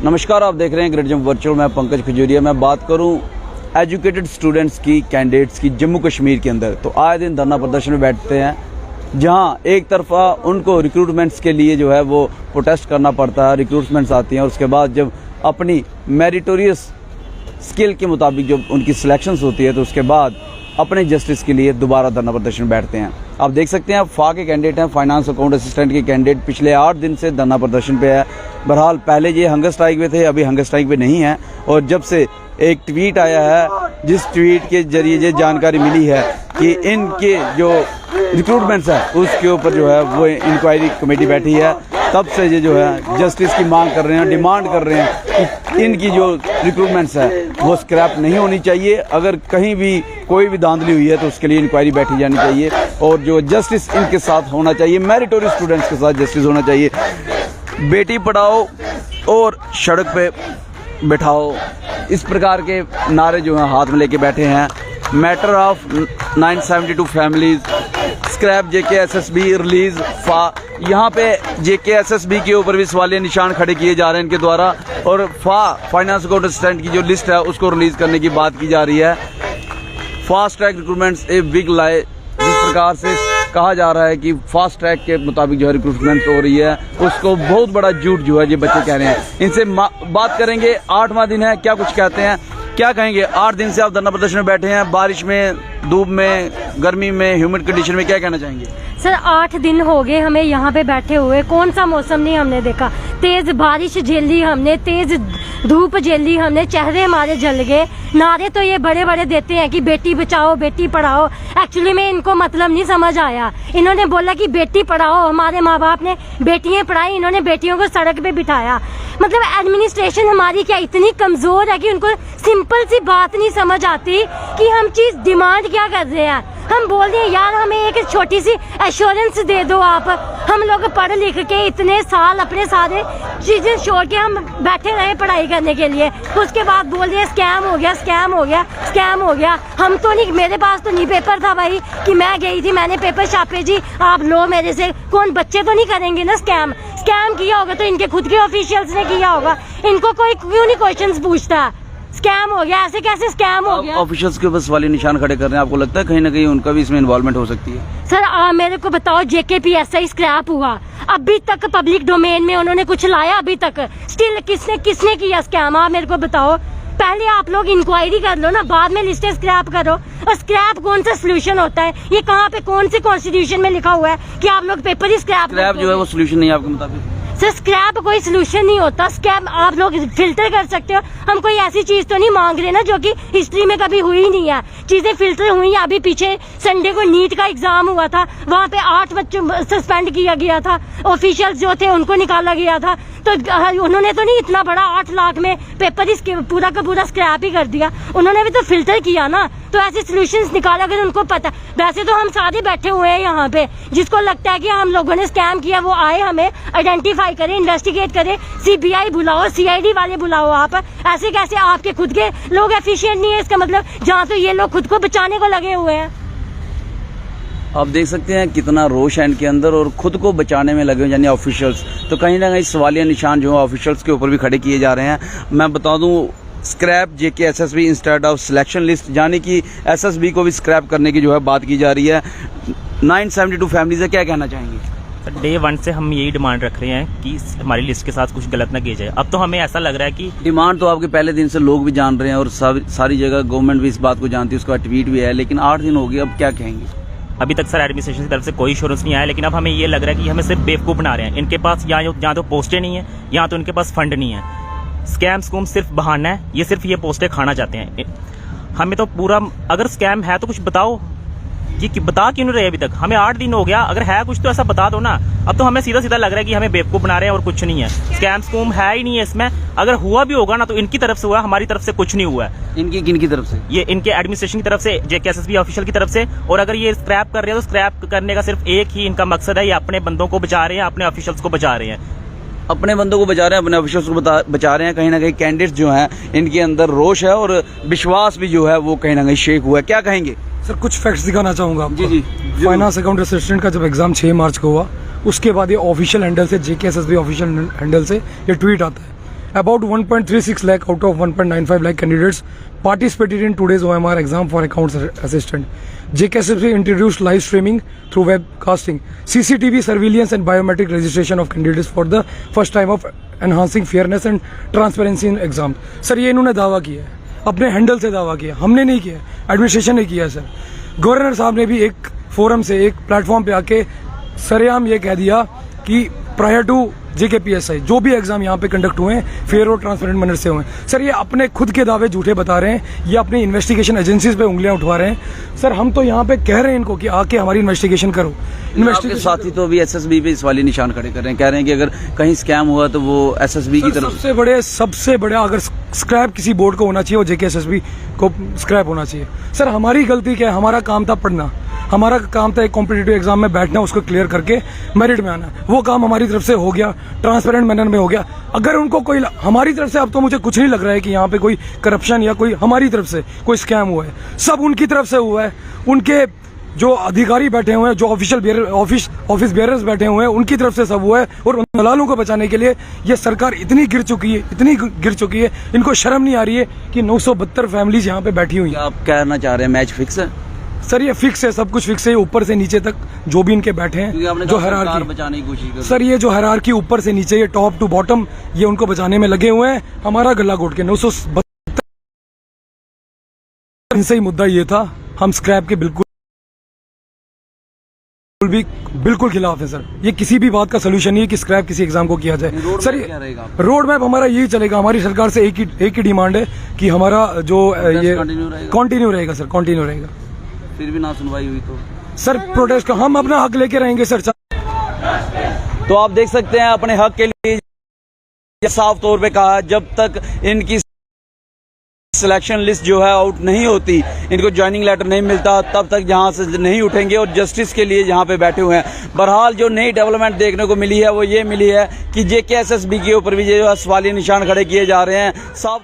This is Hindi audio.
नमस्कार, आप देख रहे हैं ग्रेट जंप वर्चुअल। मैं पंकज खजूरिया। मैं बात करूं एजुकेटेड स्टूडेंट्स की, कैंडिडेट्स की जम्मू कश्मीर के अंदर, तो आए दिन धरना प्रदर्शन में बैठते हैं, जहां एक तरफा उनको रिक्रूटमेंट्स के लिए जो है वो प्रोटेस्ट करना पड़ता है, रिक्रूटमेंट्स आती हैं और उसके बाद जब अपनी मेरिटोरियस स्किल के मुताबिक जब उनकी सिलेक्शंस होती है तो उसके बाद अपने जस्टिस के लिए दोबारा धरना प्रदर्शन में बैठते हैं। आप देख सकते हैं फा के कैंडिडेट हैं, फाइनेंस अकाउंट असिस्टेंट के कैंडिडेट पिछले 8 दिन से धरना प्रदर्शन पे है। बहरहाल पहले ये हंगर स्ट्राइक पे थे, अभी हंगर स्ट्राइक पे नहीं है। और जब से एक ट्वीट आया है, जिस ट्वीट के जरिए ये जानकारी मिली है कि इनके जो रिक्रूटमेंट्स है उसके ऊपर जो है वो इंक्वायरी कमेटी बैठी है, तब से ये जो है जस्टिस की मांग कर रहे हैं, डिमांड कर रहे हैं कि इनकी जो रिक्रूटमेंट्स है वो स्क्रैप नहीं होनी चाहिए। अगर कहीं भी कोई भी धांधली हुई है तो उसके लिए इंक्वायरी बैठी जानी चाहिए और जो जस्टिस इनके साथ होना चाहिए, मेरिटोरियस स्टूडेंट्स के साथ जस्टिस होना चाहिए। बेटी पढ़ाओ और सड़क पे बैठाओ, इस प्रकार के नारे जो हैं हाथ में लेके बैठे हैं। Matter of 972 families, scrap JKSSB release फा। यहाँ पे JKSSB के ऊपर भी सवालिया निशान खड़े किए जा रहे हैं इनके द्वारा, और फाइनेंस अकाउंट असिस्टेंट की जो लिस्ट है उसको रिलीज करने की बात की जा रही है। Fast track recruitments a big lie, जिस प्रकार से कहा जा रहा है कि फास्ट ट्रैक के मुताबिक जो है रिक्रूटमेंट हो रही है, उसको बहुत बड़ा झूठ जो है ये बच्चे कह रहे हैं। इनसे बात करेंगे। 8वां दिन है, क्या कुछ कहते हैं, क्या कहेंगे। 8 दिन से आप धरना प्रदर्शन में बैठे हैं, बारिश में, धूप में, गर्मी में, ह्यूमिड कंडीशन में, क्या कहना चाहेंगे। सर 8 दिन हो गए हमें यहाँ पे बैठे हुए, कौन सा मौसम नहीं हमने देखा। तेज बारिश झेली हमने, तेज धूप झेली हमने, चेहरे हमारे जल गए। नारे तो ये बड़े बड़े देते हैं कि बेटी बचाओ बेटी पढ़ाओ, एक्चुअली में इनको मतलब नहीं समझ आया। इन्होंने बोला कि बेटी पढ़ाओ, हमारे माँ बाप ने बेटियां पढ़ाई, इन्होंने बेटियों को सड़क पे बिठाया। मतलब एडमिनिस्ट्रेशन हमारी क्या इतनी कमजोर है कि उनको सिंपल सी बात नहीं समझ आती कि हम चीज डिमांड क्या कर रहे हैं। हम बोल रहे हैं यार हमें एक छोटी सी एश्योरेंस दे दो आप। हम लोग पढ़ लिख के इतने साल अपने सारे चीजें छोड़ के हम बैठे रहे पढ़ाई करने के लिए, उसके बाद बोल रहे हैं स्कैम हो गया, स्कैम हो गया, स्कैम हो गया। हम तो नहीं, मेरे पास तो नहीं पेपर था भाई कि मैं गई थी, मैंने पेपर छापे जी, आप लो मेरे से। कौन बच्चे तो नहीं करेंगे ना स्कैम। स्कैम किया होगा तो इनके खुद के ऑफिशियल्स ने किया होगा, इनको कोई क्यों नहीं क्वेश्चंस पूछता। स्कैम हो गया, ऐसे कैसे स्कैम हो गया। ऑफिशियल्स के ऊपर वाले निशान खड़े कर रहे हैं, आपको लगता है कहीं ना कहीं उनका भी इसमें इन्वॉल्वमेंट हो सकती है। सर मेरे को बताओ, JKPSI स्क्रैप हुआ, अभी तक पब्लिक डोमेन में उन्होंने कुछ लाया अभी तक, स्टिल किसने किया स्कैम, आप मेरे को बताओ। पहले आप लोग इंक्वायरी कर लो ना, बाद में लिस्टें स्क्रैप करो। और स्क्रैप कौन सा सोल्यूशन होता है, ये कहाँ पे कौन सी कॉन्स्टिट्यूशन में लिखा हुआ है कि आप लोग पेपर ही स्क्रैप जो है वो सोल्यूशन नहीं है आपके मुताबिक। सर स्क्रैप कोई सोल्यूशन नहीं होता, स्क्रैप आप लोग फिल्टर कर सकते हो। हम कोई ऐसी चीज तो नहीं मांग रहे ना जो कि हिस्ट्री में कभी हुई नहीं है, चीजें फिल्टर हुई हैं। अभी पीछे संडे को नीट का एग्जाम हुआ था, वहाँ पे 8 बच्चों सस्पेंड किया गया था, ऑफिशियल्स जो थे उनको निकाला गया था। तो उन्होंने तो नहीं इतना बड़ा 8 लाख में पेपर इसके पूरा का पूरा स्क्रैप ही कर दिया, उन्होंने भी तो फिल्टर किया ना। तो ऐसे सोल्यूशंस निकाला अगर उनको पता। वैसे तो हम सारे बैठे हुए हैं यहाँ पे, जिसको लगता है कि हम लोगों ने स्कैम किया वो आए, हमें आइडेंटिफाई करे, इन्वेस्टिगेट करे, CBI बुलाओ, CID वाले बुलाओ। आप ऐसे कैसे, आपके खुद के लोग एफिशिएंट नहीं है, इसका मतलब जहाँ तो ये लोग खुद को बचाने को लगे हुए हैं। आप देख सकते हैं कितना रोष है इनके अंदर और खुद को बचाने में लगे हुए, यानी ऑफिशियल्स। तो कहीं ना कहीं सवालिया निशान जो है ऑफिशियल्स के ऊपर भी खड़े किए जा रहे हैं। मैं बता दूं, scrap JKSSB instead of selection list, यानी कि SSB को भी स्क्रैप करने की जो है बात की जा रही है। 972 फैमिली से क्या कहना चाहेंगे। डे 1 से हम यही डिमांड रख रहे हैं कि हमारी लिस्ट के साथ कुछ गलत ना किया जाए। अब तो हमें ऐसा लग रहा है कि डिमांड तो आपके पहले दिन से लोग भी जान रहे हैं और सारी जगह गवर्नमेंट भी इस बात को जानती है, उसका ट्वीट भी है, लेकिन 8 दिन हो गए, अब क्या कहेंगे। अभी तक सर एडमिनिस्ट्रेशन की तरफ से कोई इश्योरेंस नहीं आया, लेकिन अब हमें ये लग रहा है कि हमें सिर्फ बेवकूफ़ बना रहे हैं। इनके पास यहाँ तो पोस्टें नहीं है, यहाँ तो इनके पास फंड नहीं है। स्कैम स्कूम सिर्फ बहाना है, ये सिर्फ ये पोस्टें खाना चाहते हैं। हमें तो पूरा, अगर स्कैम है तो कुछ बताओ, ये बता क्यों नहीं रहे अभी तक। हमें 8 दिन हो गया, अगर है कुछ तो ऐसा बता दो ना। अब तो हमें सीधा सीधा लग रहा है कि हमें बेवकूफ बना रहे हैं और कुछ नहीं है। स्कैम स्कूम है ही नहीं है इसमें। अगर हुआ भी होगा ना तो इनकी तरफ से हुआ, हमारी तरफ से कुछ नहीं हुआ है। इनकी किनकी तरफ से? ये इनके एडमिनिस्ट्रेशन की तरफ से, JKSSB ऑफिशियल की तरफ से। और अगर ये स्क्रैप कर रहे हैं तो स्क्रैप करने का सिर्फ एक ही इनका मकसद है, ये अपने बंदों को बचा रहे हैं, अपने ऑफिशियल्स को बचा रहे हैं। अपने बंदों को बचा रहे हैं, अपने ऑफिशियल्स को बचा रहे हैं। कहीं ना कहीं कैंडिडेट्स जो हैं इनके अंदर रोष है और विश्वास भी जो है वो कहीं ना कहीं शेक हुआ है। क्या कहेंगे सर? कुछ फैक्ट्स दिखाना चाहूंगा आपको। जी। फाइनेंस अकाउंट असिस्टेंट का जब एग्जाम 6 मार्च को हुआ, उसके बाद ये ऑफिशियल हैंडल से, JKSSB ऑफिशियल हैंडल से ये ट्वीट आता है About 1.36 lakh out of 1.95 lakh candidates participated in today's OMR exam for accounts assistant. JKSSB introduced live streaming through webcasting, CCTV surveillance and biometric registration of candidates for the first time of enhancing fairness and transparency in exam. Sir ये इन्होंने दावा किया है, अपने हैंडल से दावा किया, हमने नहीं किया, एडमिनिस्ट्रेशन ने किया सर। गवर्नर साहब ने भी एक फोरम से, एक प्लेटफॉर्म पे आके सरेआम ये कह दिया कि प्रायर टू JKPSI जो भी एग्जाम यहाँ पे कंडक्ट हुए हैं फेयर और ट्रांसपेरेंट मैनर से हुए हैं। सर ये अपने खुद के दावे झूठे बता रहे हैं, ये अपनी इन्वेस्टिगेशन एजेंसीज पे उंगलियां उठवा रहे हैं। सर हम तो यहाँ पे कह रहे हैं इनको कि आके हमारी इन्वेस्टिगेशन करो। आपके साथी तो अभी SSB पे सवाली निशान खड़े कर रहे हैं, कह रहे हैं कि अगर कहीं स्कैम हुआ तो वो SSB की तरफ सबसे बड़ा अगर स्क्रैप किसी बोर्ड को होना चाहिए वो JKSSB को स्क्रैप होना चाहिए। सर हमारी गलती क्या है, हमारा काम था पढ़ना, हमारा काम था एक कॉम्पिटिटिव एग्जाम में बैठना, उसको क्लियर करके मेरिट में आना, वो काम हमारी तरफ से हो गया, ट्रांसपेरेंट मैनर में हो गया। अगर उनको कोई हमारी तरफ से, अब तो मुझे कुछ नहीं लग रहा है कि यहाँ पे कोई करप्शन या कोई हमारी तरफ से कोई स्कैम हुआ है, सब उनकी तरफ से हुआ है। उनके जो अधिकारी बैठे हुए हैं, जो ऑफिस बेयरर्स बैठे हुए हैं, उनकी तरफ से सब हुआ है। और उन दलालों को बचाने के लिए ये सरकार इतनी गिर चुकी है, इनको शर्म नहीं आ रही है कि 972 फैमिलीज यहाँ पे बैठी हुई हैं। आप कहना चाह रहे हैं मैच फिक्स है? सर ये फिक्स है, सब कुछ फिक्स है, ऊपर से नीचे तक जो भी इनके बैठे हैं, जो हायरार्की बचाने की कोशिश कर, सर ये जो हायरार्की ऊपर से नीचे, ये टॉप टू बॉटम, ये उनको बचाने में लगे हुए हैं। हमारा गला घोट के 972 इनसे ही मुद्दा ये था, हम स्क्रैप के बिल्कुल खिलाफ है सर। ये किसी भी बात का सोल्यूशन नहीं है कि स्क्रैप किसी एग्जाम को किया जाए। सर ये रोड मैप हमारा यही चलेगा, हमारी सरकार से एक ही डिमांड है कि हमारा जो ये कंटिन्यू रहेगा सर, कंटिन्यू रहेगा। फिर भी ना सुनवाई हुई तो सर प्रोटेस्ट का हम अपना हक लेके रहेंगे सर। तो आप देख सकते हैं अपने हक के लिए साफ तौर पे कहा, जब तक इनकी सिलेक्शन लिस्ट जो है आउट नहीं होती, इनको ज्वाइनिंग लेटर नहीं मिलता, तब तक यहाँ से नहीं उठेंगे और जस्टिस के लिए यहाँ पे बैठे हुए हैं। बहरहाल जो नई डेवलपमेंट देखने को मिली है वो ये मिली है कि JKSSB के ऊपर भी जो सवालिया निशान खड़े किए जा रहे हैं। साफ